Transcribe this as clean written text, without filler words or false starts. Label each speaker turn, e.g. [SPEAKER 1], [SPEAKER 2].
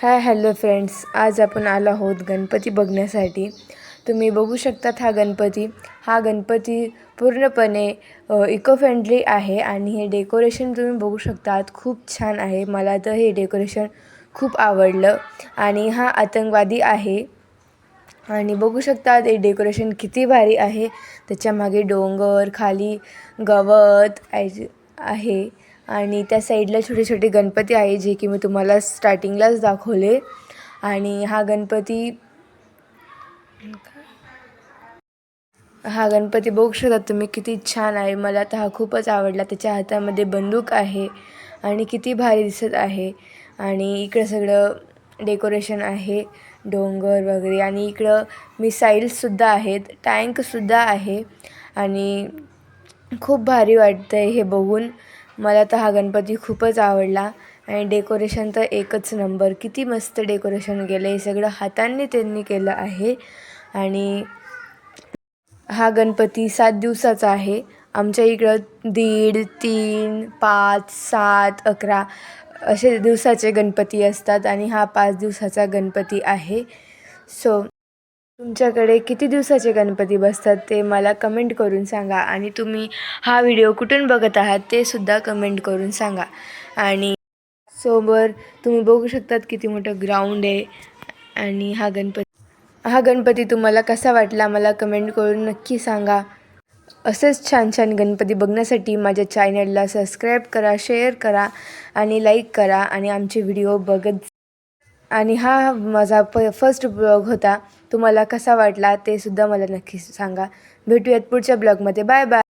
[SPEAKER 1] Hello friends, आज आपण आलो आहोत गणपती बघण्यासाठी. तुम्ही बघू शकतात हा गणपती पूर्णपणे इको फ्रेंडली आहे आणि हे डेकोरेशन तुम्ही बघू शकतात, खूप छान आहे. मला तर हे डेकोरेशन खूप आवडलं. आणि हा आतंकवादी आहे आणि बघू शकतात हे डेकोरेशन किती भारी आहे. त्याच्यामागे डोंगर, खाली गवत आहे आणि त्या साईडला छोटे छोटे गणपती आहे, जे की मी तुम्हाला स्टार्टिंगलाच दाखवले. आणि हा गणपती बघू शकता तुम्ही, किती छान आहे. मला तर हा खूपच आवडला. त्याच्या हातामध्ये बंदूक आहे आणि किती भारी दिसत आहे. आणि इकडं सगळं डेकोरेशन आहे, डोंगर वगैरे. आणि इकडं मिसाईल्ससुद्धा आहेत, टँकसुद्धा आहे. आणि खूप भारी वाटतं आहे हे बघून. मला तर हा गणपती खूपच आवडला. आणि डेकोरेशन तर एकच नंबर, किती मस्त डेकोरेशन केलं. हे सगळं हातांनी त्यांनी केलं आहे. आणि हा गणपती 7 दिवसाचा आहे. आमच्या इकडं 1.5, 3, 5, 7, 11 असे दिवसाचे गणपती असतात आणि हा 5 दिवसाचा गणपती आहे. सो तुमच्याकडे किती दिवसाचे गणपती बसतात ते मला कमेंट करून सांगा. आणि तुम्ही हा व्हिडिओ कुठून बघत आहात ते सुद्धा कमेंट करून सांगा. आणि तुम्ही बघू शकतात किती मोठं ग्राउंड आहे. आणि हा गणपती तुम्हाला कसा वाटला मला कमेंट करून नक्की सांगा. असेच छान छान गणपती बघण्यासाठी माझ्या चॅनलला सबस्क्राईब करा, शेअर करा आणि लाईक करा आणि आमचे व्हिडिओ बघत. आणि हा माझा फर्स्ट ब्लॉग होता. तुम्हाला कसा वाटला ते सुद्धा मला नक्की सांगा. भेटूयात पुढच्या ब्लॉगमध्ये. Bye bye.